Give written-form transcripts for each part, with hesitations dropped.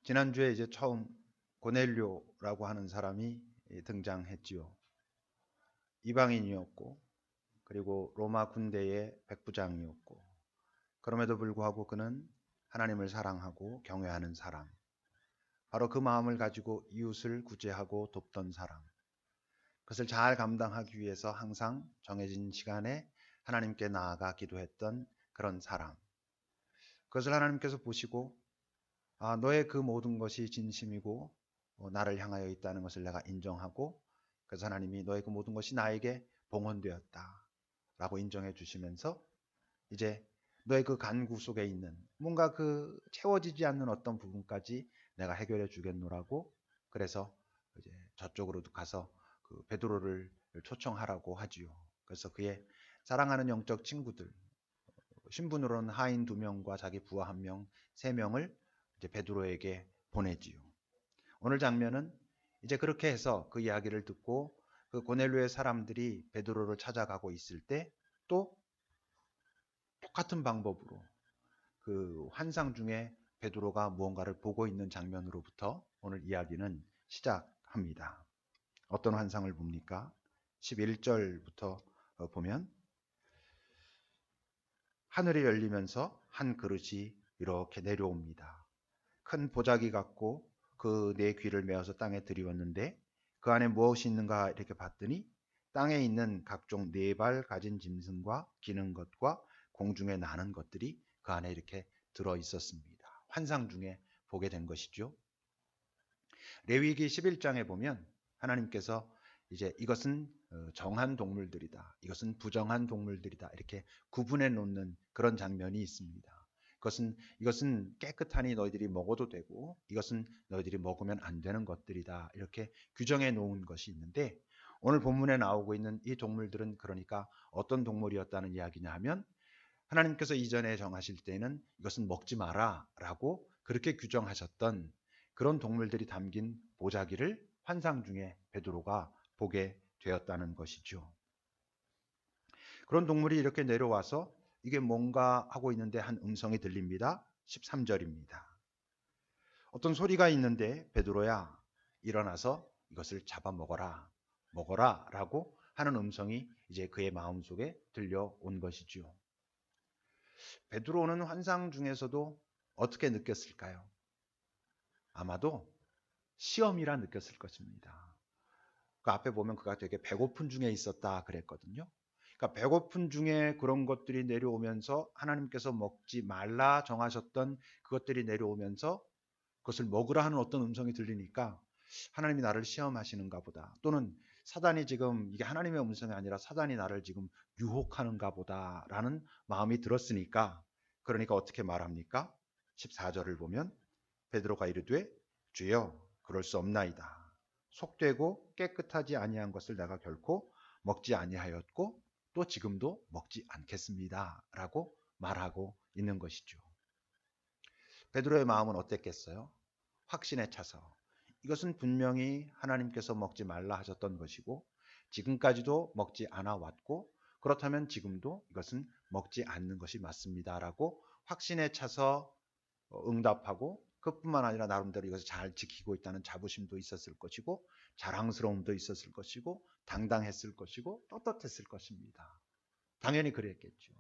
지난주에 이제 처음 고넬료라고 하는 사람이 등장했지요. 이방인이었고 그리고 로마 군대의 백부장이었고 그럼에도 불구하고 그는 하나님을 사랑하고 경외하는 사람, 바로 그 마음을 가지고 이웃을 구제하고 돕던 사람, 그것을 잘 감당하기 위해서 항상 정해진 시간에 하나님께 나아가 기도했던 그런 사람, 그것을 하나님께서 보시고 너의 그 모든 것이 진심이고 나를 향하여 있다는 것을 내가 인정하고, 그래서 하나님이 너의 그 모든 것이 나에게 봉헌되었다 라고 인정해 주시면서 이제 너의 그 간구 속에 있는 뭔가 그 채워지지 않는 어떤 부분까지 내가 해결해 주겠노라고, 그래서 이제 저쪽으로도 가서 그 베드로를 초청하라고 하지요. 그래서 그의 사랑하는 영적 친구들, 신분으로는 하인 2명과 자기 부하 1명, 3명을 이제 베드로에게 보내지요. 오늘 장면은 이제 그렇게 해서 그 이야기를 듣고 그 고넬료의 사람들이 베드로를 찾아가고 있을 때 또 똑같은 방법으로 그 환상 중에 베드로가 무언가를 보고 있는 장면으로부터 오늘 이야기는 시작합니다. 어떤 환상을 봅니까? 11절부터 보면 하늘이 열리면서 한 그릇이 이렇게 내려옵니다. 큰 보자기 같고 그 네 귀를 메어서 땅에 들이웠는데 그 안에 무엇이 있는가 이렇게 봤더니 땅에 있는 각종 4발 가진 짐승과 기는 것과 공중에 나는 것들이 그 안에 이렇게 들어 있었습니다. 환상 중에 보게 된 것이죠. 레위기 11장에 보면 하나님께서 이제 이것은 정한 동물들이다, 이것은 부정한 동물들이다 이렇게 구분해 놓는 그런 장면이 있습니다. 이것은 깨끗하니 너희들이 먹어도 되고 이것은 너희들이 먹으면 안 되는 것들이다 이렇게 규정해 놓은 것이 있는데, 오늘 본문에 나오고 있는 이 동물들은 그러니까 어떤 동물이었다는 이야기냐 하면, 하나님께서 이전에 정하실 때는 이것은 먹지 마라 라고 그렇게 규정하셨던 그런 동물들이 담긴 보자기를 환상 중에 베드로가 보게 되었다는 것이죠. 그런 동물이 이렇게 내려와서 이게 뭔가 하고 있는데 한 음성이 들립니다. 13절입니다. 어떤 소리가 있는데 베드로야 일어나서 이것을 잡아 먹어라 라고 하는 음성이 이제 그의 마음속에 들려온 것이죠. 베드로는 환상 중에서도 어떻게 느꼈을까요? 아마도 시험이라 느꼈을 것입니다. 그 앞에 보면 그가 되게 배고픈 중에 있었다 그랬거든요. 그러니까 배고픈 중에 그런 것들이 내려오면서 하나님께서 먹지 말라 정하셨던 그것들이 내려오면서 그것을 먹으라 하는 어떤 음성이 들리니까 하나님이 나를 시험하시는가 보다, 또는 사단이 지금 이게 하나님의 음성이 아니라 사단이 나를 지금 유혹하는가 보다라는 마음이 들었으니까, 그러니까 어떻게 말합니까? 14절을 보면 베드로가 이르되 주여 그럴 수 없나이다. 속되고 깨끗하지 아니한 것을 내가 결코 먹지 아니하였고 또 지금도 먹지 않겠습니다 라고 말하고 있는 것이죠. 베드로의 마음은 어땠겠어요? 확신에 차서 이것은 분명히 하나님께서 먹지 말라 하셨던 것이고 지금까지도 먹지 않아 왔고 그렇다면 지금도 이것은 먹지 않는 것이 맞습니다라고 확신에 차서 응답하고, 그뿐만 아니라 나름대로 이것을 잘 지키고 있다는 자부심도 있었을 것이고 자랑스러움도 있었을 것이고 당당했을 것이고 떳떳했을 것입니다. 당연히 그랬겠죠.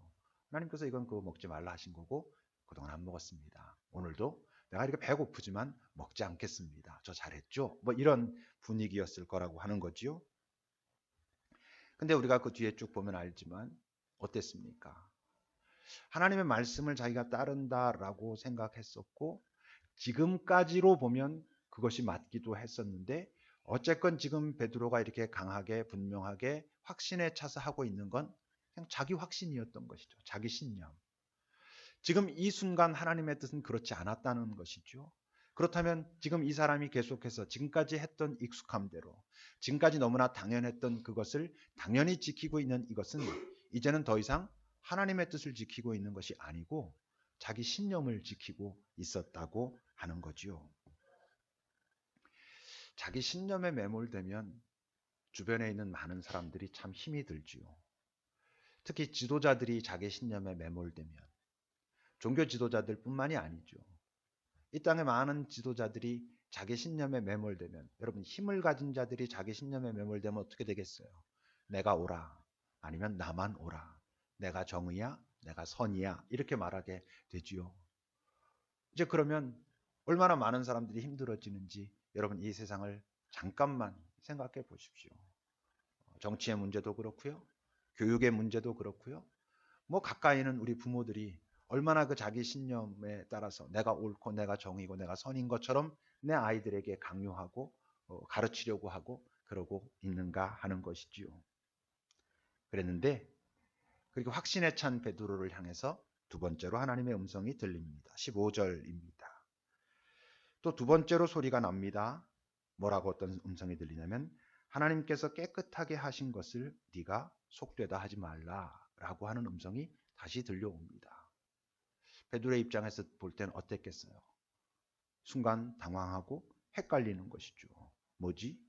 하나님께서 이건 그거 먹지 말라 하신 거고 그동안 안 먹었습니다. 오늘도 내가 이렇게 배고프지만 먹지 않겠습니다. 저 잘했죠? 뭐 이런 분위기였을 거라고 하는 거지요. 근데 우리가 그 뒤에 쭉 보면 알지만 어땠습니까? 하나님의 말씀을 자기가 따른다라고 생각했었고 지금까지로 보면 그것이 맞기도 했었는데, 어쨌건 지금 베드로가 이렇게 강하게 분명하게 확신에 차서 하고 있는 건 그냥 자기 확신이었던 것이죠. 자기 신념. 지금 이 순간 하나님의 뜻은 그렇지 않았다는 것이죠. 그렇다면 지금 이 사람이 계속해서 지금까지 했던 익숙함대로, 지금까지 너무나 당연했던 그것을 당연히 지키고 있는 이것은 이제는 더 이상 하나님의 뜻을 지키고 있는 것이 아니고 자기 신념을 지키고 있었다고 하는 거지요. 자기 신념에 매몰되면 주변에 있는 많은 사람들이 참 힘이 들지요. 특히 지도자들이 자기 신념에 매몰되면, 종교 지도자들 뿐만이 아니죠. 이 땅에 많은 지도자들이 자기 신념에 매몰되면, 여러분 힘을 가진 자들이 자기 신념에 매몰되면 어떻게 되겠어요? 내가 오라, 아니면 나만 오라, 내가 정의야, 내가 선이야, 이렇게 말하게 되지요. 이제 그러면 얼마나 많은 사람들이 힘들어지는지 여러분 이 세상을 잠깐만 생각해 보십시오. 정치의 문제도 그렇고요, 교육의 문제도 그렇고요, 뭐 가까이는 우리 부모들이 얼마나 그 자기 신념에 따라서 내가 옳고 내가 정의고 내가 선인 것처럼 내 아이들에게 강요하고 가르치려고 하고 그러고 있는가 하는 것이지요. 그랬는데 그리고 확신에 찬 베드로를 향해서 두 번째로 하나님의 음성이 들립니다. 15절입니다. 또 두 번째로 소리가 납니다. 뭐라고 어떤 음성이 들리냐면 하나님께서 깨끗하게 하신 것을 네가 속되다 하지 말라라고 하는 음성이 다시 들려옵니다. 베드로의 입장에서 볼 때는 어땠겠어요? 순간 당황하고 헷갈리는 것이죠. 뭐지?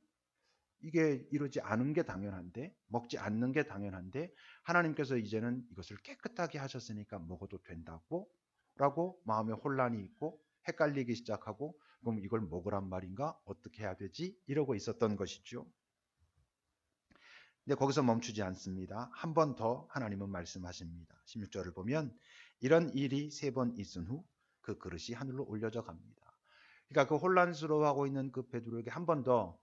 이게 이러지 않은 게 당연한데, 먹지 않는 게 당연한데 하나님께서 이제는 이것을 깨끗하게 하셨으니까 먹어도 된다고? 라고 마음에 혼란이 있고 헷갈리기 시작하고, 그럼 이걸 먹으란 말인가? 어떻게 해야 되지? 이러고 있었던 것이죠. 근데 거기서 멈추지 않습니다. 한 번 더 하나님은 말씀하십니다. 16절을 보면 이런 일이 3번 있은 후 그 그릇이 하늘로 올려져 갑니다. 그러니까 그 혼란스러워하고 있는 그 베드로에게 한 번 더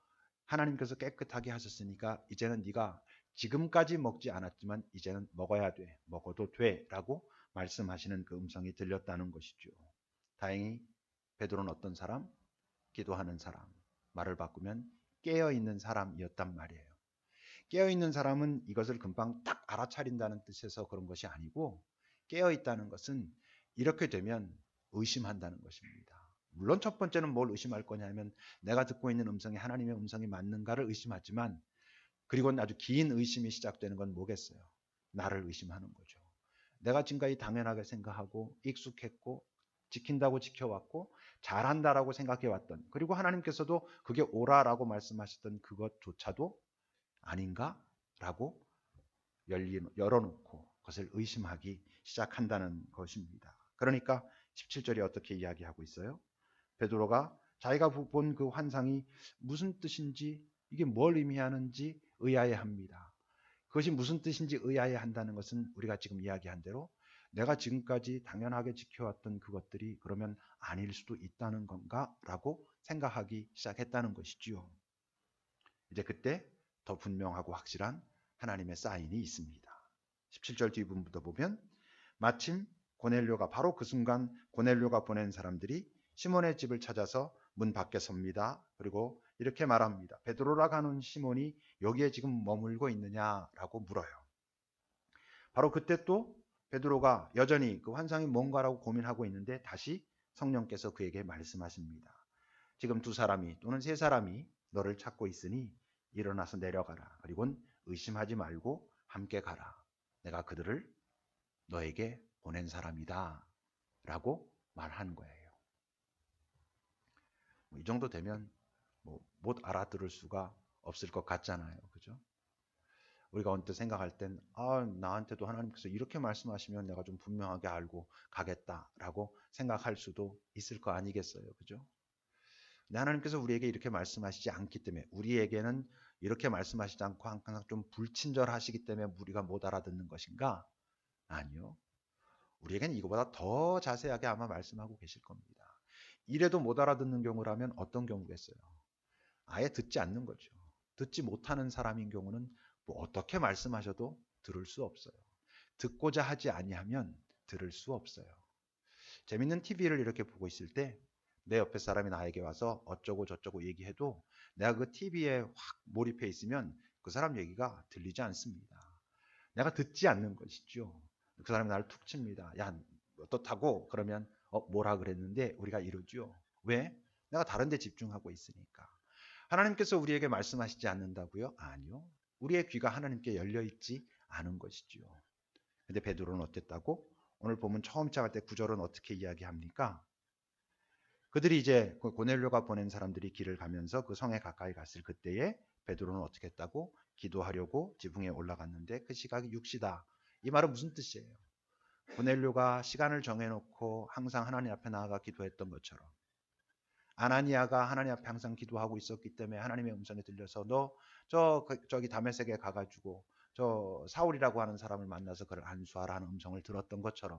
하나님께서 깨끗하게 하셨으니까 이제는 네가 지금까지 먹지 않았지만 이제는 먹어야 돼, 먹어도 돼 라고 말씀하시는 그 음성이 들렸다는 것이죠. 다행히 베드로는 어떤 사람? 기도하는 사람, 말을 바꾸면 깨어있는 사람이었단 말이에요. 깨어있는 사람은 이것을 금방 딱 알아차린다는 뜻에서 그런 것이 아니고, 깨어있다는 것은 이렇게 되면 의심한다는 것입니다. 물론 첫 번째는 뭘 의심할 거냐면 내가 듣고 있는 음성이 하나님의 음성이 맞는가를 의심하지만, 그리고 아주 긴 의심이 시작되는 건 뭐겠어요? 나를 의심하는 거죠. 내가 지금까지 당연하게 생각하고 익숙했고 지킨다고 지켜왔고 잘한다라고 생각해왔던, 그리고 하나님께서도 그게 옳아라고 말씀하셨던 그것조차도 아닌가? 라고 열어놓고 그것을 의심하기 시작한다는 것입니다. 그러니까 17절이 어떻게 이야기하고 있어요? 베드로가 자기가 본 그 환상이 무슨 뜻인지, 이게 뭘 의미하는지 의아해합니다. 그것이 무슨 뜻인지 의아해한다는 것은 우리가 지금 이야기한 대로 내가 지금까지 당연하게 지켜왔던 그것들이 그러면 아닐 수도 있다는 건가? 라고 생각하기 시작했다는 것이지요. 이제 그때 더 분명하고 확실한 하나님의 사인이 있습니다. 17절 뒷부분부터 보면 마침 고넬료가, 바로 그 순간 고넬료가 보낸 사람들이 시몬의 집을 찾아서 문 밖에 섭니다. 그리고 이렇게 말합니다. 베드로라고 하는 시몬이 여기에 지금 머물고 있느냐라고 물어요. 바로 그때 또 베드로가 여전히 그 환상이 뭔가라고 고민하고 있는데 다시 성령께서 그에게 말씀하십니다. 지금 2사람이 또는 3사람이 너를 찾고 있으니 일어나서 내려가라. 그리고는 의심하지 말고 함께 가라. 내가 그들을 너에게 보낸 사람이다 라고 말하는 거예요. 이 정도 되면 못 알아들을 수가 없을 것 같잖아요. 그죠? 우리가 언뜻 생각할 땐 나한테도 하나님께서 이렇게 말씀하시면 내가 좀 분명하게 알고 가겠다라고 생각할 수도 있을 거 아니겠어요. 그죠? 근데 하나님께서 우리에게 이렇게 말씀하시지 않기 때문에, 우리에게는 이렇게 말씀하시지 않고 항상 좀 불친절하시기 때문에 우리가 못 알아듣는 것인가? 아니요. 우리에겐 이거보다 더 자세하게 아마 말씀하고 계실 겁니다. 이래도 못 알아듣는 경우라면 어떤 경우겠어요? 아예 듣지 않는 거죠. 듣지 못하는 사람인 경우는 뭐 어떻게 말씀하셔도 들을 수 없어요. 듣고자 하지 아니하면 들을 수 없어요. 재밌는 TV를 이렇게 보고 있을 때 내 옆에 사람이 나에게 와서 어쩌고 저쩌고 얘기해도 내가 그 TV에 확 몰입해 있으면 그 사람 얘기가 들리지 않습니다. 내가 듣지 않는 것이죠. 그 사람이 나를 툭 칩니다. 야, 어떻다고? 그러면 뭐라 그랬는데 우리가 이러죠. 왜? 내가 다른 데 집중하고 있으니까. 하나님께서 우리에게 말씀하시지 않는다고요? 아니요. 우리의 귀가 하나님께 열려 있지 않은 것이지요. 근데 베드로는 어땠다고? 오늘 보면 처음 시작할 때 9절은 어떻게 이야기합니까? 그들이 이제 고넬료가 보낸 사람들이 길을 가면서 그 성에 가까이 갔을 그때에 베드로는 어떻게 했다고? 기도하려고 지붕에 올라갔는데 그 시각이 6시다. 이 말은 무슨 뜻이에요? 고넬료가 시간을 정해놓고 항상 하나님 앞에 나아가 기도했던 것처럼 아나니아가 하나님 앞에 항상 기도하고 있었기 때문에 하나님의 음성이 들려서 너 저기 다메섹에 가가지고 저 사울이라고 하는 사람을 만나서 그를 안수하라 하는 음성을 들었던 것처럼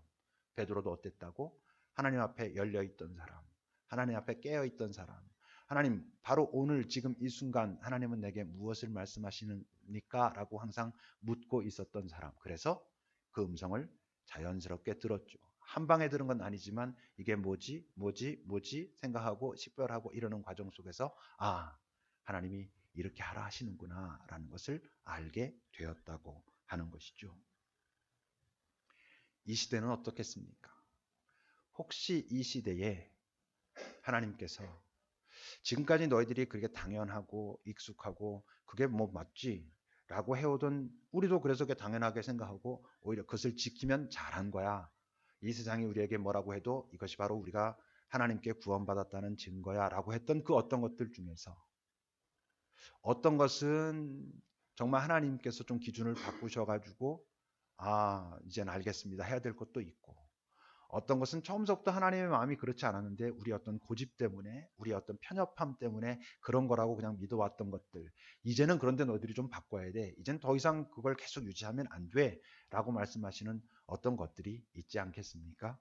베드로도 어땠다고? 하나님 앞에 열려있던 사람, 하나님 앞에 깨어있던 사람, 하나님 바로 오늘 지금 이 순간 하나님은 내게 무엇을 말씀하시니까? 라고 항상 묻고 있었던 사람. 그래서 그 음성을 자연스럽게 들었죠. 한 방에 들은 건 아니지만 이게 뭐지 생각하고 식별하고 이러는 과정 속에서 하나님이 이렇게 하라 하시는구나 라는 것을 알게 되었다고 하는 것이죠. 이 시대는 어떻겠습니까? 혹시 이 시대에 하나님께서 지금까지 너희들이 그게 당연하고 익숙하고 그게 뭐 맞지? 라고 해오던 우리도 그래서 그게 당연하게 생각하고 오히려 그것을 지키면 잘한 거야. 이 세상이 우리에게 뭐라고 해도 이것이 바로 우리가 하나님께 구원받았다는 증거야 라고 했던 그 어떤 것들 중에서 어떤 것은 정말 하나님께서 좀 기준을 바꾸셔가지고 이제는 알겠습니다 해야 될 것도 있고 어떤 것은 처음부터 하나님의 마음이 그렇지 않았는데 우리 어떤 고집 때문에 우리 어떤 편협함 때문에 그런 거라고 그냥 믿어왔던 것들 이제는 그런데 너희들이 좀 바꿔야 돼. 이제는 더 이상 그걸 계속 유지하면 안 돼 라고 말씀하시는 어떤 것들이 있지 않겠습니까?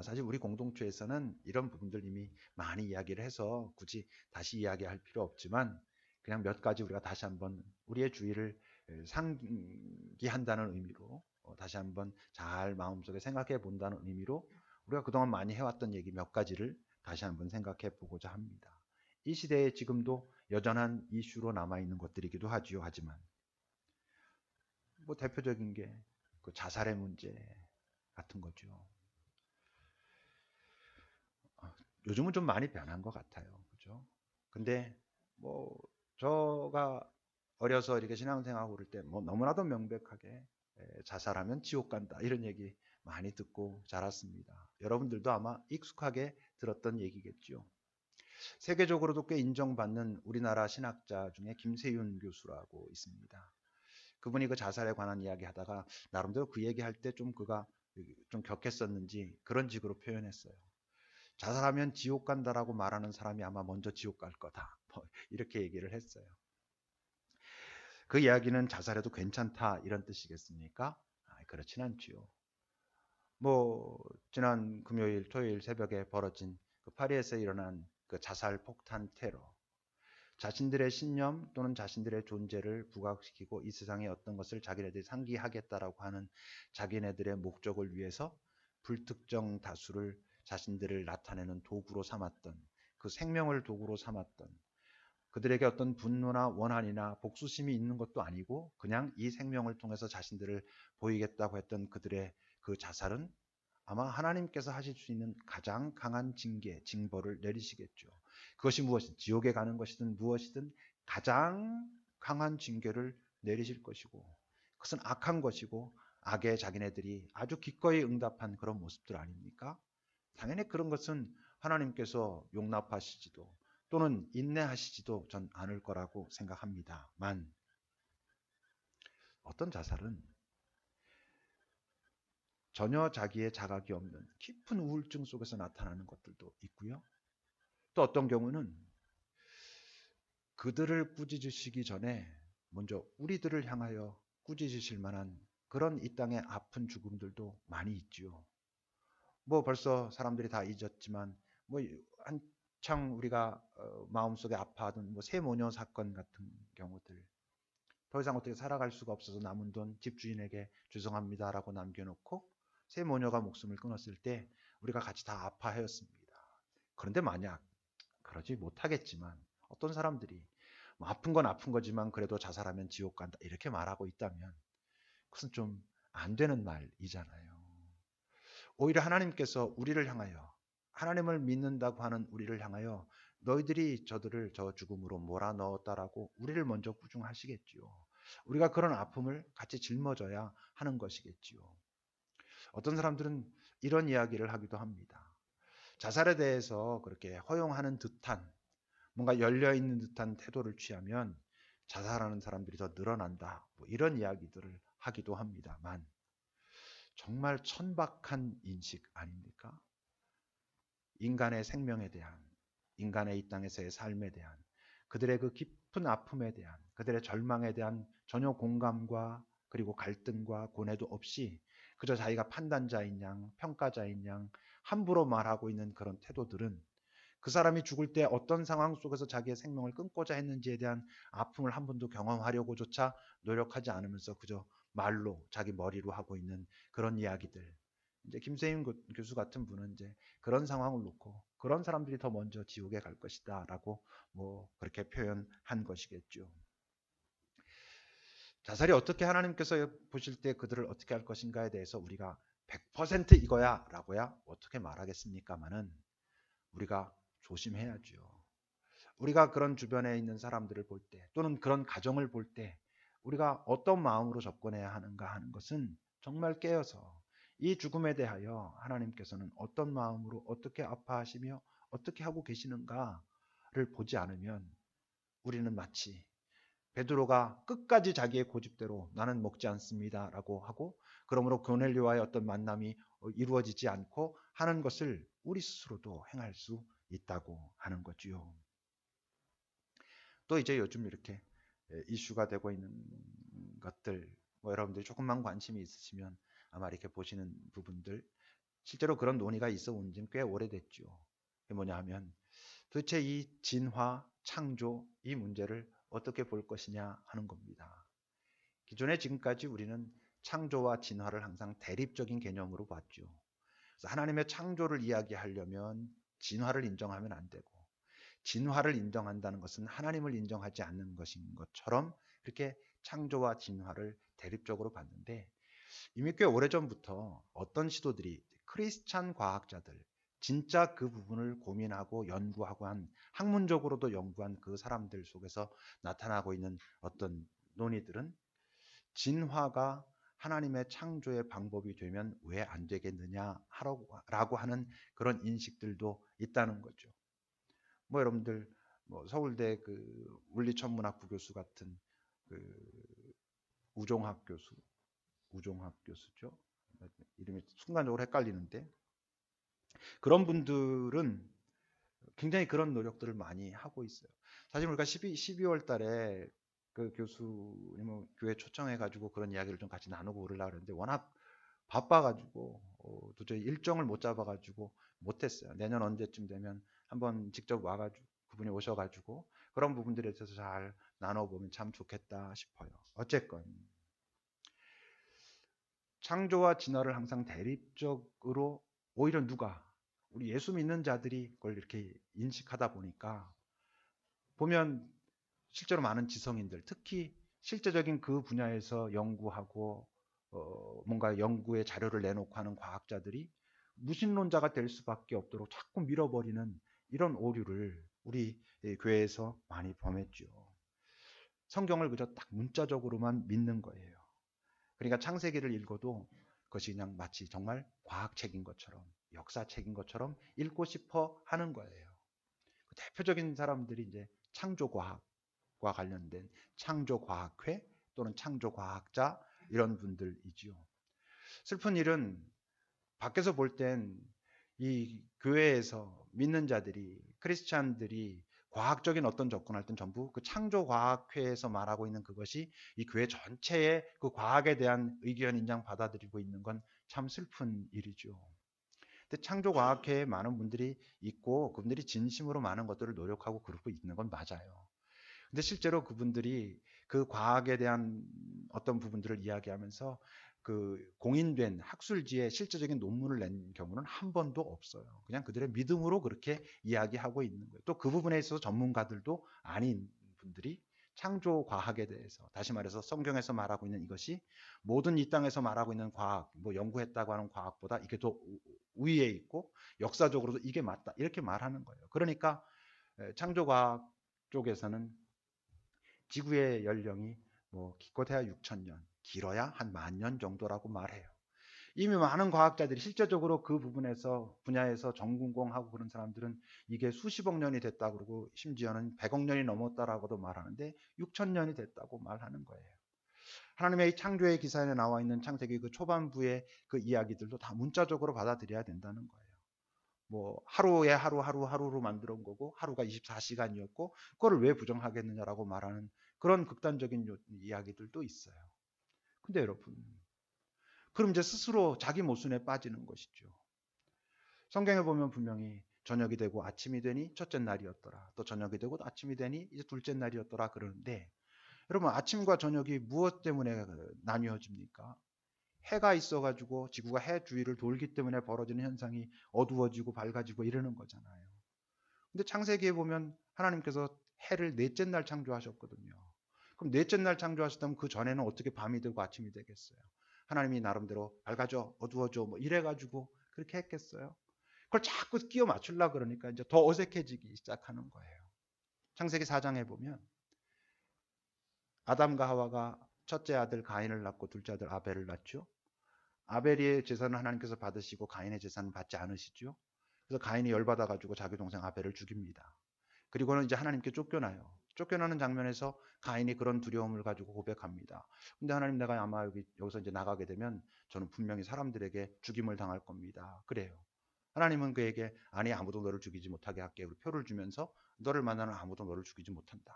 사실 우리 공동체에서는 이런 부분들 이미 많이 이야기를 해서 굳이 다시 이야기할 필요 없지만 그냥 몇 가지 우리가 다시 한번 우리의 주의를 상기한다는 의미로 다시 한번 잘 마음속에 생각해 본다는 의미로 우리가 그동안 많이 해왔던 얘기 몇 가지를 다시 한번 생각해 보고자 합니다. 이 시대에 지금도 여전한 이슈로 남아있는 것들이기도 하지요. 하지만 대표적인 게 그 자살의 문제 같은 거죠. 요즘은 좀 많이 변한 것 같아요. 그죠? 근데 저가 어려서 이렇게 신앙생활하고 그럴 때 너무나도 명백하게 자살하면 지옥 간다 이런 얘기 많이 듣고 자랐습니다. 여러분들도 아마 익숙하게 들었던 얘기겠죠. 세계적으로도 꽤 인정받는 우리나라 신학자 중에 김세윤 교수라고 있습니다. 그분이 그 자살에 관한 이야기 하다가 나름대로 그 얘기할 때 좀 그가 좀 격했었는지 그런 식으로 표현했어요. 자살하면 지옥 간다라고 말하는 사람이 아마 먼저 지옥 갈 거다. 이렇게 얘기를 했어요. 그 이야기는 자살해도 괜찮다 이런 뜻이겠습니까? 그렇진 않지요. 지난 금요일, 토요일 새벽에 벌어진 그 파리에서 일어난 그 자살 폭탄 테러. 자신들의 신념 또는 자신들의 존재를 부각시키고 이 세상에 어떤 것을 자기네들이 상기하겠다라고 하는 자기네들의 목적을 위해서 불특정 다수를 자신들을 나타내는 도구로 삼았던 그 생명을 도구로 삼았던 그들에게 어떤 분노나 원한이나 복수심이 있는 것도 아니고 그냥 이 생명을 통해서 자신들을 보이겠다고 했던 그들의 그 자살은 아마 하나님께서 하실 수 있는 가장 강한 징계, 징벌을 내리시겠죠. 그것이 무엇이든 지옥에 가는 것이든 무엇이든 가장 강한 징계를 내리실 것이고 그것은 악한 것이고 악에 자기네들이 아주 기꺼이 응답한 그런 모습들 아닙니까? 당연히 그런 것은 하나님께서 용납하시지도 또는 인내하시지도 전 않을 거라고 생각합니다만 어떤 자살은 전혀 자기의 자각이 없는 깊은 우울증 속에서 나타나는 것들도 있고요. 또 어떤 경우는 그들을 꾸짖으시기 전에 먼저 우리들을 향하여 꾸짖으실 만한 그런 이 땅의 아픈 죽음들도 많이 있지요. 벌써 사람들이 다 잊었지만 한창 우리가 마음속에 아파하던 세모녀 사건 같은 경우들 더 이상 어떻게 살아갈 수가 없어서 남은 돈 집주인에게 죄송합니다라고 남겨놓고 세모녀가 목숨을 끊었을 때 우리가 같이 다 아파하였습니다. 그런데 만약 그러지 못하겠지만 어떤 사람들이 아픈 건 아픈 거지만 그래도 자살하면 지옥 간다 이렇게 말하고 있다면 그것은 좀 안 되는 말이잖아요. 오히려 하나님께서 우리를 향하여 하나님을 믿는다고 하는 우리를 향하여 너희들이 저들을 저 죽음으로 몰아넣었다라고 우리를 먼저 꾸중하시겠지요. 우리가 그런 아픔을 같이 짊어져야 하는 것이겠지요. 어떤 사람들은 이런 이야기를 하기도 합니다. 자살에 대해서 그렇게 허용하는 듯한 뭔가 열려있는 듯한 태도를 취하면 자살하는 사람들이 더 늘어난다. 이런 이야기들을 하기도 합니다만 정말 천박한 인식 아닙니까? 인간의 생명에 대한, 인간의 이 땅에서의 삶에 대한, 그들의 그 깊은 아픔에 대한, 그들의 절망에 대한 전혀 공감과 그리고 갈등과 고뇌도 없이 그저 자기가 판단자인 양, 평가자인 양 함부로 말하고 있는 그런 태도들은 그 사람이 죽을 때 어떤 상황 속에서 자기의 생명을 끊고자 했는지에 대한 아픔을 한 번도 경험하려고조차 노력하지 않으면서 그저 말로 자기 머리로 하고 있는 그런 이야기들. 이제 김세임 교수 같은 분은 이제 그런 상황을 놓고 그런 사람들이 더 먼저 지옥에 갈 것이다라고 뭐 그렇게 표현한 것이겠죠. 자살이 어떻게 하나님께서 보실 때 그들을 어떻게 할 것인가에 대해서 우리가 100% 이거야 라고야 어떻게 말하겠습니까마는 우리가 조심해야죠. 우리가 그런 주변에 있는 사람들을 볼 때 또는 그런 가정을 볼 때 우리가 어떤 마음으로 접근해야 하는가 하는 것은 정말 깨어서 이 죽음에 대하여 하나님께서는 어떤 마음으로 어떻게 아파하시며 어떻게 하고 계시는가를 보지 않으면 우리는 마치 베드로가 끝까지 자기의 고집대로 나는 먹지 않습니다라고 하고 그러므로 고넬료와의 어떤 만남이 이루어지지 않고 하는 것을 우리 스스로도 행할 수 있다고 하는 거지요. 또 이제 요즘 이렇게 이슈가 되고 있는 것들 뭐 여러분들이 조금만 관심이 있으시면 아마 이렇게 보시는 부분들 실제로 그런 논의가 있어 온 지는 꽤 오래됐죠. 그게 뭐냐 하면 도대체 이 진화, 창조 이 문제를 어떻게 볼 것이냐 하는 겁니다. 기존에 지금까지 우리는 창조와 진화를 항상 대립적인 개념으로 봤죠. 그래서 하나님의 창조를 이야기하려면 진화를 인정하면 안 되고 진화를 인정한다는 것은 하나님을 인정하지 않는 것인 것처럼 그렇게 창조와 진화를 대립적으로 봤는데 이미 꽤 오래전부터 어떤 시도들이 크리스찬 과학자들 진짜 그 부분을 고민하고 연구하고 한 학문적으로도 연구한 그 사람들 속에서 나타나고 있는 어떤 논의들은 진화가 하나님의 창조의 방법이 되면 왜 안 되겠느냐라고 하는 그런 인식들도 있다는 거죠. 뭐 여러분들 뭐 서울대 그 물리천문학부 교수 같은 그 우종학 교수, 우종학 교수죠. 이름이 순간적으로 헷갈리는데 그런 분들은 굉장히 그런 노력들을 많이 하고 있어요. 사실 우리가 12월 달에 그 교수님을 교회 초청해가지고 그런 이야기를 좀 같이 나누고 그러려고 했는데 워낙 바빠가지고 도저히 일정을 못 잡아가지고 못했어요. 내년 언제쯤 되면 한번 직접 와가지고 그분이 오셔가지고 그런 부분들에 대해서 잘 나눠보면 참 좋겠다 싶어요. 어쨌건 창조와 진화를 항상 대립적으로 오히려 누가 우리 예수 믿는 자들이 그걸 이렇게 인식하다 보니까 보면 실제로 많은 지성인들 특히 실제적인 그 분야에서 연구하고 뭔가 연구의 자료를 내놓고 하는 과학자들이 무신론자가 될 수밖에 없도록 자꾸 밀어버리는 이런 오류를 우리 교회에서 많이 범했죠. 성경을 그저 딱 문자적으로만 믿는 거예요. 그러니까 창세기를 읽어도 그것이 그냥 마치 정말 과학책인 것처럼 역사책인 것처럼 읽고 싶어 하는 거예요. 대표적인 사람들이 이제 창조과학과 관련된 창조과학회 또는 창조과학자 이런 분들이지요. 슬픈 일은 밖에서 볼 땐 이 교회에서 믿는 자들이 크리스찬들이 과학적인 어떤 접근할 땐 전부 그 창조과학회에서 말하고 있는 그것이 이 교회 전체의 그 과학에 대한 의견 인정 받아들이고 있는 건 참 슬픈 일이죠. 근데 창조과학회에 많은 분들이 있고 그분들이 진심으로 많은 것들을 노력하고 그러고 있는 건 맞아요. 근데 실제로 그분들이 그 과학에 대한 어떤 부분들을 이야기하면서 그 공인된 학술지에 실제적인 논문을 낸 경우는 한 번도 없어요. 그냥 그들의 믿음으로 그렇게 이야기하고 있는 거예요. 또 그 부분에 있어서 전문가들도 아닌 분들이 창조 과학에 대해서 다시 말해서 성경에서 말하고 있는 이것이 모든 이 땅에서 말하고 있는 과학, 뭐 연구했다고 하는 과학보다 이게 더 우위에 있고 역사적으로도 이게 맞다 이렇게 말하는 거예요. 그러니까 창조 과학 쪽에서는 지구의 연령이 뭐 기껏해야 6천년, 길어야 한 10,000년 정도라고 말해요. 이미 많은 과학자들이 실제적으로 그 부분에서 분야에서 전공하고 그런 사람들은 이게 수십억 년이 됐다 그러고 심지어는 100억 년이 넘었다라고도 말하는데 6천년이 됐다고 말하는 거예요. 하나님의 창조의 기사에 나와 있는 창세기 그 초반부의 그 이야기들도 다 문자적으로 받아들여야 된다는 거예요. 뭐 하루에 하루로 만들어 온 거고 하루가 24시간이었고 그거를 왜 부정하겠느냐라고 말하는 그런 극단적인 이야기들도 있어요. 근데 여러분, 그럼 이제 스스로 자기 모순에 빠지는 것이죠. 성경에 보면 분명히 저녁이 되고 아침이 되니 첫째 날이었더라. 또 저녁이 되고 아침이 되니 이제 둘째 날이었더라 그러는데, 여러분 아침과 저녁이 무엇 때문에 나뉘어집니까? 해가 있어가지고 지구가 해 주위를 돌기 때문에 벌어지는 현상이 어두워지고 밝아지고 이러는 거잖아요. 근데 창세기에 보면 하나님께서 해를 넷째 날 창조하셨거든요. 그럼 넷째 날 창조하셨다면 그 전에는 어떻게 밤이 되고 아침이 되겠어요? 하나님이 나름대로 밝아져 어두워져 뭐 이래가지고 그렇게 했겠어요? 그걸 자꾸 끼워 맞추려고 그러니까 이제 더 어색해지기 시작하는 거예요. 창세기 4장에 보면 아담과 하와가 첫째 아들 가인을 낳고 둘째 아들 아벨을 낳죠. 아벨의 제사는 하나님께서 받으시고 가인의 제사는 받지 않으시죠. 그래서 가인이 열받아가지고 자기 동생 아벨을 죽입니다. 그리고는 이제 하나님께 쫓겨나요. 쫓겨나는 장면에서 가인이 그런 두려움을 가지고 고백합니다. 근데 하나님, 내가 아마 여기서 이제 나가게 되면 저는 분명히 사람들에게 죽임을 당할 겁니다. 그래요. 하나님은 그에게 아니, 아무도 너를 죽이지 못하게 할게. 표를 주면서 너를 만나는 아무도 너를 죽이지 못한다.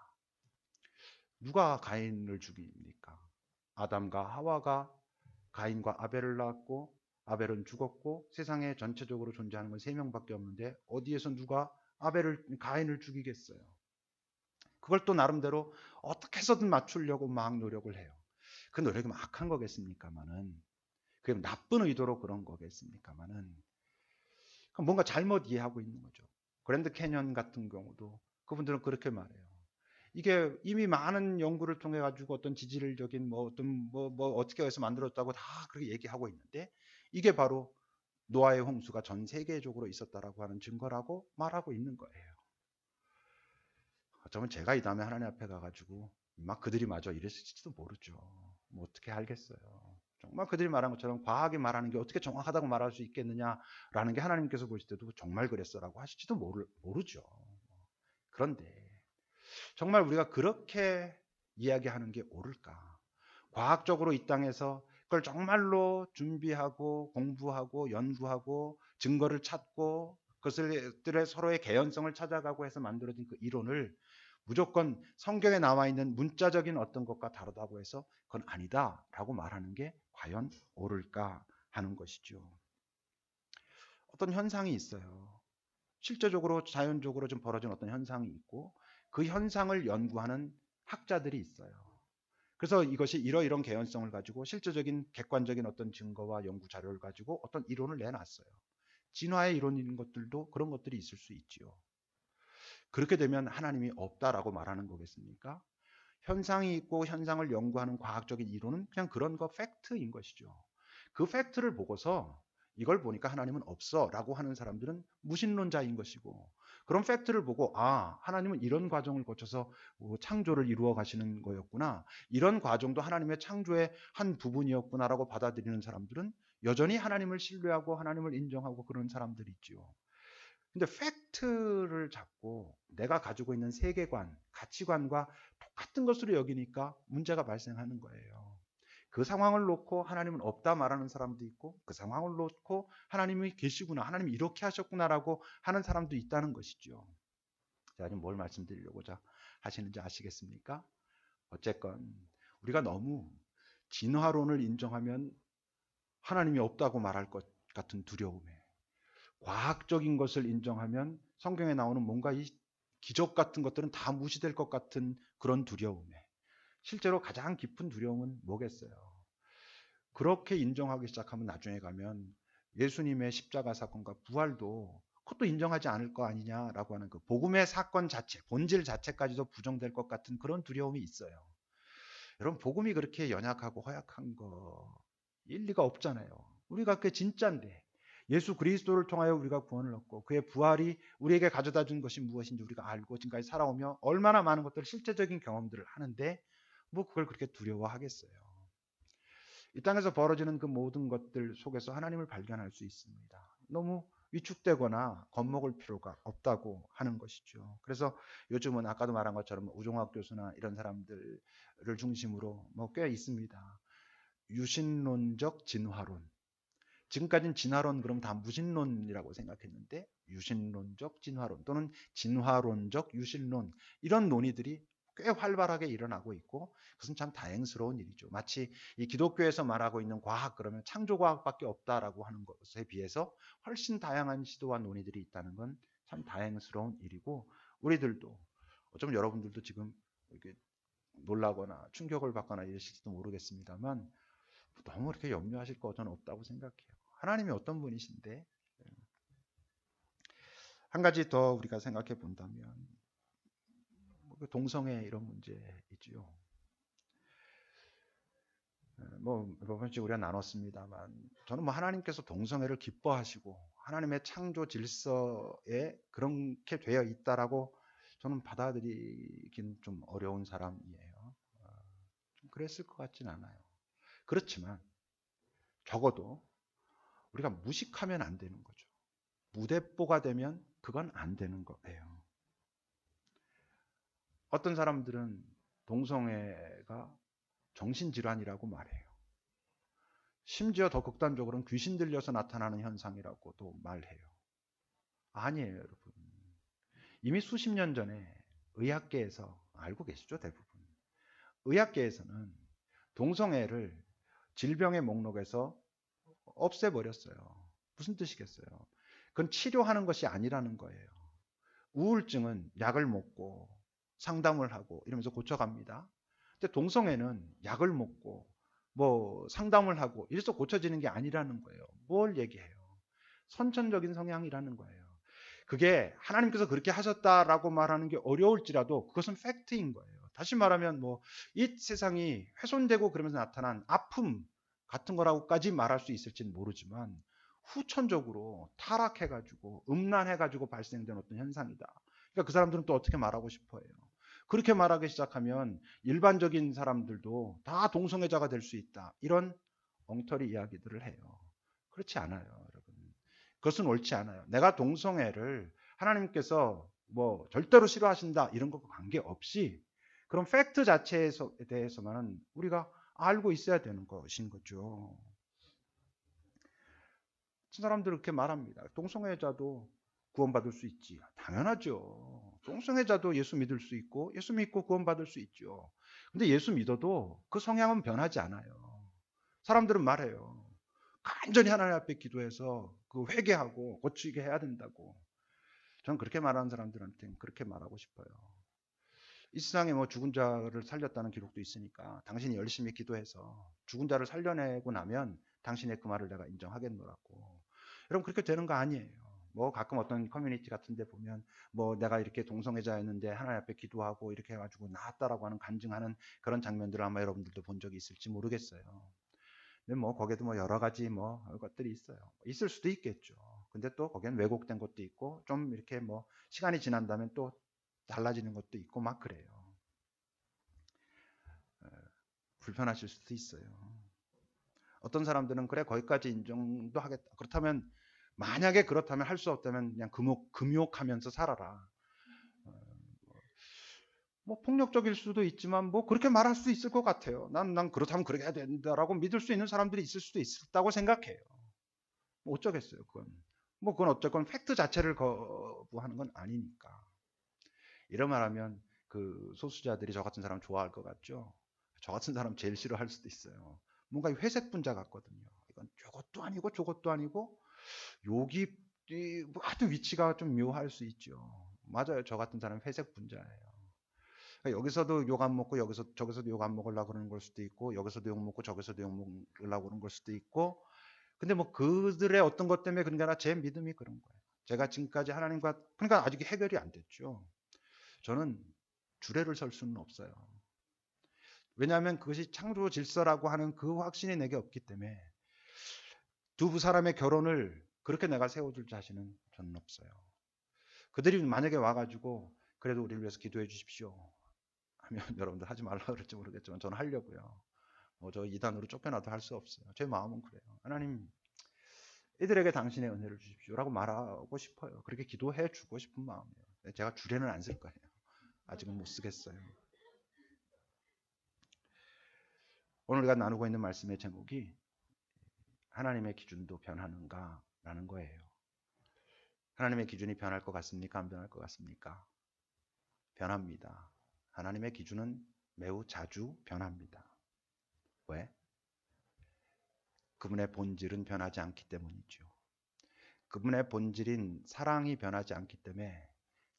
누가 가인을 죽입니까? 아담과 하와가 가인과 아벨을 낳았고 아벨은 죽었고 세상에 전체적으로 존재하는 건 3명밖에 없는데 어디에서 누가 가인을 죽이겠어요? 그걸 또 나름대로 어떻게 해서든 맞추려고 막 노력을 해요. 그 노력이 악한 거겠습니까마는, 그게 나쁜 의도로 그런 거겠습니까마는, 뭔가 잘못 이해하고 있는 거죠. 그랜드 캐년 같은 경우도 그분들은 그렇게 말해요. 이게 이미 많은 연구를 통해 가지고 어떤 지질적인 뭐 어떤 뭐 어떻게 해서 만들었다고 다 그렇게 얘기하고 있는데, 이게 바로 노아의 홍수가 전 세계적으로 있었다라고 하는 증거라고 말하고 있는 거예요. 어쩌면 제가 이 다음에 하나님 앞에 가가지고 막 그들이 마저 이랬을지도 모르죠. 뭐 어떻게 알겠어요. 정말 그들이 말한 것처럼 과학이 말하는 게 어떻게 정확하다고 말할 수 있겠느냐라는 게 하나님께서 보실 때도 정말 그랬어라고 하실지도 모르죠. 그런데 정말 우리가 그렇게 이야기하는 게 옳을까? 과학적으로 이 땅에서 그걸 정말로 준비하고 공부하고 연구하고 증거를 찾고 그것들의 서로의 개연성을 찾아가고 해서 만들어진 그 이론을 무조건 성경에 나와 있는 문자적인 어떤 것과 다르다고 해서 그건 아니다라고 말하는 게 과연 옳을까 하는 것이죠. 어떤 현상이 있어요. 실제적으로 자연적으로 좀 벌어진 어떤 현상이 있고 그 현상을 연구하는 학자들이 있어요. 그래서 이것이 이러이런 개연성을 가지고 실제적인 객관적인 어떤 증거와 연구 자료를 가지고 어떤 이론을 내놨어요. 진화의 이론인 것들도 그런 것들이 있을 수 있지요. 그렇게 되면 하나님이 없다라고 말하는 거겠습니까? 현상이 있고 현상을 연구하는 과학적인 이론은 그냥 그런 거 팩트인 것이죠. 그 팩트를 보고서 이걸 보니까 하나님은 없어 라고 하는 사람들은 무신론자인 것이고, 그런 팩트를 보고 하나님은 이런 과정을 거쳐서 창조를 이루어 가시는 거였구나, 이런 과정도 하나님의 창조의 한 부분이었구나 라고 받아들이는 사람들은 여전히 하나님을 신뢰하고 하나님을 인정하고 그런 사람들이 있지요. 근데 팩트를 잡고 내가 가지고 있는 세계관, 가치관과 똑같은 것으로 여기니까 문제가 발생하는 거예요. 그 상황을 놓고 하나님은 없다 말하는 사람도 있고, 그 상황을 놓고 하나님이 계시구나, 하나님이 이렇게 하셨구나라고 하는 사람도 있다는 것이죠. 제가 지금 뭘 말씀드리려고자 하시는지 아시겠습니까? 어쨌건 우리가 너무 진화론을 인정하면 하나님이 없다고 말할 것 같은 두려움에, 과학적인 것을 인정하면 성경에 나오는 뭔가 이 기적 같은 것들은 다 무시될 것 같은 그런 두려움에, 실제로 가장 깊은 두려움은 뭐겠어요? 그렇게 인정하기 시작하면 나중에 가면 예수님의 십자가 사건과 부활도 그것도 인정하지 않을 거 아니냐라고 하는 그 복음의 사건 자체, 본질 자체까지도 부정될 것 같은 그런 두려움이 있어요. 여러분, 복음이 그렇게 연약하고 허약한 거 일리가 없잖아요. 우리가 그게 진짜인데, 예수 그리스도를 통하여 우리가 구원을 얻고 그의 부활이 우리에게 가져다 준 것이 무엇인지 우리가 알고 지금까지 살아오며 얼마나 많은 것들, 실제적인 경험들을 하는데 뭐 그걸 그렇게 두려워하겠어요. 이 땅에서 벌어지는 그 모든 것들 속에서 하나님을 발견할 수 있습니다. 너무 위축되거나 겁먹을 필요가 없다고 하는 것이죠. 그래서 요즘은 아까도 말한 것처럼 우종학 교수나 이런 사람들을 중심으로 뭐 꽤 있습니다. 유신론적 진화론, 지금까지는 진화론 그럼 다 무신론이라고 생각했는데 유신론적 진화론 또는 진화론적 유신론 이런 논의들이 꽤 활발하게 일어나고 있고 그것은 참 다행스러운 일이죠. 마치 이 기독교에서 말하고 있는 과학 그러면 창조과학밖에 없다라고 하는 것에 비해서 훨씬 다양한 시도와 논의들이 있다는 건 참 다행스러운 일이고 우리들도 어쩌면 여러분들도 지금 이렇게 놀라거나 충격을 받거나 이러실지도 모르겠습니다만 너무 그렇게 염려하실 거 저는 없다고 생각해요. 하나님이 어떤 분이신데 한 가지 더 우리가 생각해 본다면 동성애 이런 문제이지요. 뭐 몇 번씩 우리가 나눴습니다만 저는 뭐 하나님께서 동성애를 기뻐하시고 하나님의 창조 질서에 그렇게 되어 있다라고 저는 받아들이긴 좀 어려운 사람이에요. 좀 그랬을 것 같진 않아요. 그렇지만 적어도 우리가 무식하면 안 되는 거죠. 무대뽀가 되면 그건 안 되는 거예요. 어떤 사람들은 동성애가 정신질환이라고 말해요. 심지어 더 극단적으로는 귀신 들려서 나타나는 현상이라고도 말해요. 아니에요, 여러분. 이미 수십 년 전에 의학계에서 알고 계시죠, 대부분. 의학계에서는 동성애를 질병의 목록에서 없애버렸어요. 무슨 뜻이겠어요? 그건 치료하는 것이 아니라는 거예요. 우울증은 약을 먹고 상담을 하고 이러면서 고쳐갑니다. 근데 동성애는 약을 먹고 뭐 상담을 하고 이래서 고쳐지는 게 아니라는 거예요. 뭘 얘기해요? 선천적인 성향이라는 거예요. 그게 하나님께서 그렇게 하셨다라고 말하는 게 어려울지라도 그것은 팩트인 거예요. 다시 말하면 뭐 이 세상이 훼손되고 그러면서 나타난 아픔 같은 거라고까지 말할 수 있을지는 모르지만 후천적으로 타락해가지고 음란해가지고 발생된 어떤 현상이다. 그러니까 그 사람들은 또 어떻게 말하고 싶어해요. 그렇게 말하기 시작하면 일반적인 사람들도 다 동성애자가 될 수 있다. 이런 엉터리 이야기들을 해요. 그렇지 않아요, 여러분. 그것은 옳지 않아요. 내가 동성애를 하나님께서 뭐 절대로 싫어하신다 이런 것과 관계없이 그런 팩트 자체에 대해서만은 우리가 알고 있어야 되는 것인 거죠. 사람들은 그렇게 말합니다. 동성애자도 구원받을 수 있지. 당연하죠. 동성애자도 예수 믿을 수 있고 예수 믿고 구원받을 수 있죠. 근데 예수 믿어도 그 성향은 변하지 않아요. 사람들은 말해요. 간절히 하나님 앞에 기도해서 그 회개하고 고치게 해야 된다고. 저는 그렇게 말하는 사람들한테는 그렇게 말하고 싶어요. 이 세상에 뭐 죽은 자를 살렸다는 기록도 있으니까 당신이 열심히 기도해서 죽은 자를 살려내고 나면 당신의 그 말을 내가 인정하겠노라고. 여러분 그렇게 되는 거 아니에요. 뭐 가끔 어떤 커뮤니티 같은 데 보면 뭐 내가 이렇게 동성애자였는데 하나님 앞에 기도하고 이렇게 해가지고 나았다라고 하는 간증하는 그런 장면들을 아마 여러분들도 본 적이 있을지 모르겠어요. 근데 뭐 거기에도 뭐 여러 가지 뭐 것들이 있어요. 있을 수도 있겠죠. 근데 또 거기엔 왜곡된 것도 있고 좀 이렇게 뭐 시간이 지난다면 또 달라지는 것도 있고 막 그래요. 불편하실 수도 있어요. 어떤 사람들은 그래 거기까지 인정도 하겠다. 그렇다면 만약에 그렇다면 할 수 없다면 그냥 금욕하면서 살아라. 뭐 폭력적일 수도 있지만 뭐 그렇게 말할 수도 있을 것 같아요. 난 그렇다면 그렇게 해야 된다라고 믿을 수 있는 사람들이 있을 수도 있다고 생각해요. 뭐 어쩌겠어요, 그건. 뭐 그건 어쨌건 팩트 자체를 거부하는 건 아니니까. 이런 말하면 그 소수자들이 저 같은 사람 좋아할 것 같죠. 저 같은 사람 제일 싫어할 수도 있어요. 뭔가 회색 분자 같거든요. 이건 저것도 아니고 저것도 아니고 여기 뭐 하여튼 위치가 좀 묘할 수 있죠. 맞아요. 저 같은 사람 회색 분자예요. 그러니까 여기서도 욕 안 먹고 저기서도 욕 안 먹으려고 그러는 걸 수도 있고 여기서도 욕 먹고 저기서도 욕 먹으려고 그러는 걸 수도 있고 근데 뭐 그들의 어떤 것 때문에 그런 게 아니라 제 믿음이 그런 거예요. 제가 지금까지 하나님과 그러니까 아직 해결이 안 됐죠. 저는 주례를 설 수는 없어요. 왜냐하면 그것이 창조 질서라고 하는 그 확신이 내게 없기 때문에 두 사람의 결혼을 그렇게 내가 세워줄 자신은 저는 없어요. 그들이 만약에 와가지고 그래도 우리를 위해서 기도해 주십시오 하면 여러분들 하지 말라 그럴지 모르겠지만 저는 하려고요. 저 이단으로 쫓겨나도 할 수 없어요. 제 마음은 그래요. 하나님 이들에게 당신의 은혜를 주십시오라고 말하고 싶어요. 그렇게 기도해 주고 싶은 마음이에요. 제가 주례는 안 쓸 거예요. 아직은 못 쓰겠어요. 오늘 우리가 나누고 있는 말씀의 제목이 하나님의 기준도 변하는가라는 거예요. 하나님의 기준이 변할 것 같습니까? 안 변할 것 같습니까? 변합니다. 하나님의 기준은 매우 자주 변합니다. 왜? 그분의 본질은 변하지 않기 때문이죠. 그분의 본질인 사랑이 변하지 않기 때문에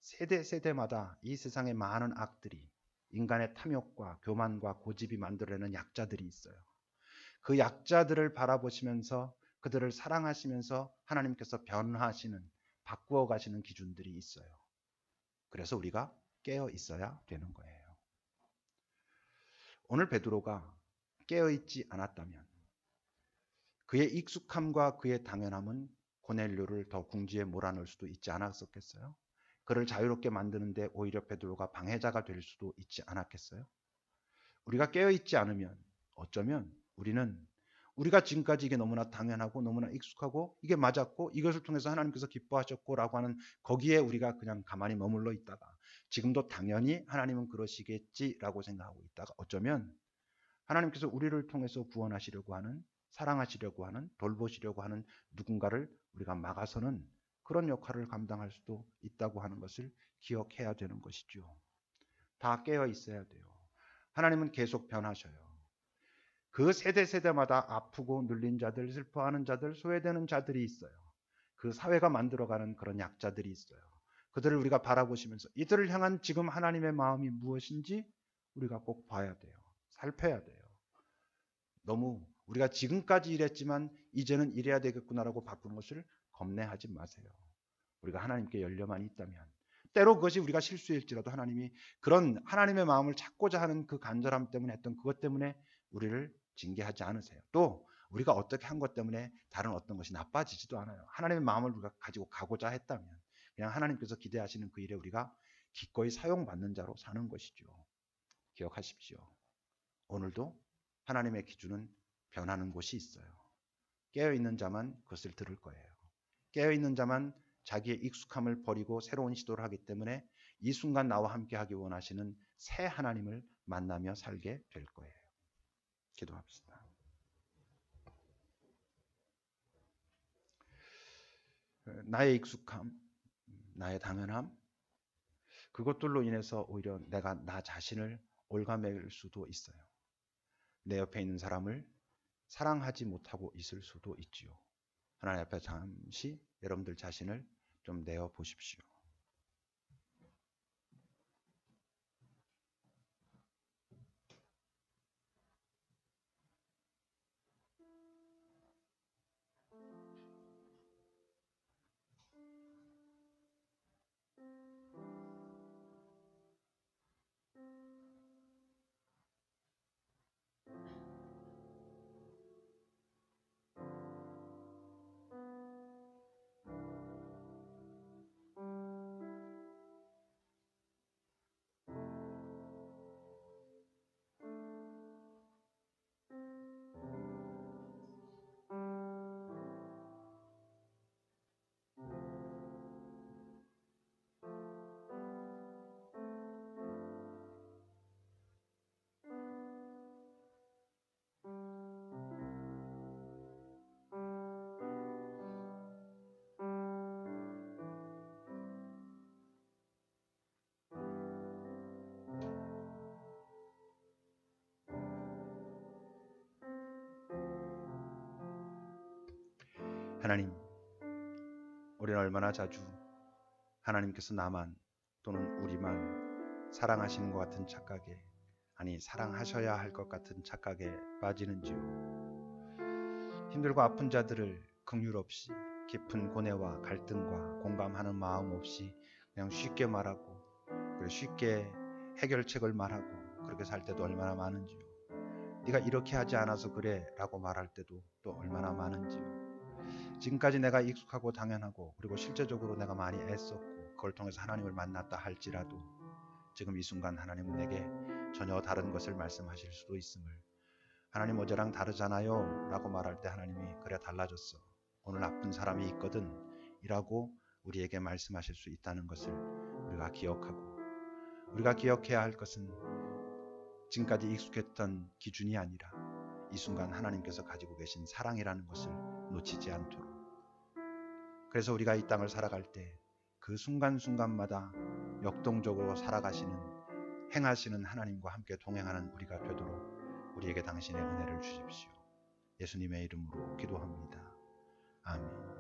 세대마다 이 세상의 많은 악들이 인간의 탐욕과 교만과 고집이 만들어내는 약자들이 있어요. 그 약자들을 바라보시면서 그들을 사랑하시면서 하나님께서 변화하시는, 바꾸어 가시는 기준들이 있어요. 그래서 우리가 깨어 있어야 되는 거예요. 오늘 베드로가 깨어 있지 않았다면 그의 익숙함과 그의 당연함은 고넬료를 더 궁지에 몰아넣을 수도 있지 않았었겠어요? 그를 자유롭게 만드는데 오히려 베드로가 방해자가 될 수도 있지 않았겠어요? 우리가 깨어있지 않으면 어쩌면 우리가 지금까지 이게 너무나 당연하고 너무나 익숙하고 이게 맞았고 이것을 통해서 하나님께서 기뻐하셨고 라고 하는 거기에 우리가 그냥 가만히 머물러 있다가 지금도 당연히 하나님은 그러시겠지라고 생각하고 있다가 어쩌면 하나님께서 우리를 통해서 구원하시려고 하는, 사랑하시려고 하는, 돌보시려고 하는 누군가를 우리가 막아서는 그런 역할을 감당할 수도 있다고 하는 것을 기억해야 되는 것이죠. 다 깨어 있어야 돼요. 하나님은 계속 변하셔요. 그 세대마다 아프고 눌린 자들, 슬퍼하는 자들, 소외되는 자들이 있어요. 그 사회가 만들어가는 그런 약자들이 있어요. 그들을 우리가 바라보시면서 이들을 향한 지금 하나님의 마음이 무엇인지 우리가 꼭 봐야 돼요. 살펴야 돼요. 너무 우리가 지금까지 이랬지만 이제는 이래야 되겠구나라고 바꾸는 것을 겁내하지 마세요. 우리가 하나님께 열려만 있다면 때로 그것이 우리가 실수일지라도 하나님이 그런 하나님의 마음을 찾고자 하는 그 간절함 때문에 했던 그것 때문에 우리를 징계하지 않으세요. 또 우리가 어떻게 한 것 때문에 다른 어떤 것이 나빠지지도 않아요. 하나님의 마음을 우리가 가지고 가고자 했다면 그냥 하나님께서 기대하시는 그 일에 우리가 기꺼이 사용받는 자로 사는 것이죠. 기억하십시오. 오늘도 하나님의 기준은 변하는 곳이 있어요. 깨어있는 자만 그것을 들을 거예요. 깨어있는 자만 자기의 익숙함을 버리고 새로운 시도를 하기 때문에 이 순간 나와 함께 하기 원하시는 새 하나님을 만나며 살게 될 거예요. 기도합시다. 나의 익숙함, 나의 당연함, 그것들로 인해서 오히려 내가 나 자신을 올가맬 수도 있어요. 내 옆에 있는 사람을 사랑하지 못하고 있을 수도 있지요. 하나님 앞에 잠시 여러분들 자신을 좀 내어 보십시오. 하나님, 우리는 얼마나 자주 하나님께서 나만 또는 우리만 사랑하시는 것 같은 착각에, 아니 사랑하셔야 할 것 같은 착각에 빠지는지요. 힘들고 아픈 자들을 긍휼 없이 깊은 고뇌와 갈등과 공감하는 마음 없이 그냥 쉽게 말하고 그리고 쉽게 해결책을 말하고 그렇게 살 때도 얼마나 많은지요. 네가 이렇게 하지 않아서 그래 라고 말할 때도 또 얼마나 많은지요. 지금까지 내가 익숙하고 당연하고 그리고 실제적으로 내가 많이 애썼고 그걸 통해서 하나님을 만났다 할지라도 지금 이 순간 하나님은 내게 전혀 다른 것을 말씀하실 수도 있음을, 하나님 어제랑 다르잖아요 라고 말할 때 하나님이 그래 달라졌어, 오늘 나쁜 사람이 있거든 이라고 우리에게 말씀하실 수 있다는 것을 우리가 기억하고, 우리가 기억해야 할 것은 지금까지 익숙했던 기준이 아니라 이 순간 하나님께서 가지고 계신 사랑이라는 것을 놓치지 않도록. 그래서 우리가 이 땅을 살아갈 때 그 순간순간마다 역동적으로 살아가시는 행하시는 하나님과 함께 동행하는 우리가 되도록 우리에게 당신의 은혜를 주십시오. 예수님의 이름으로 기도합니다. 아멘.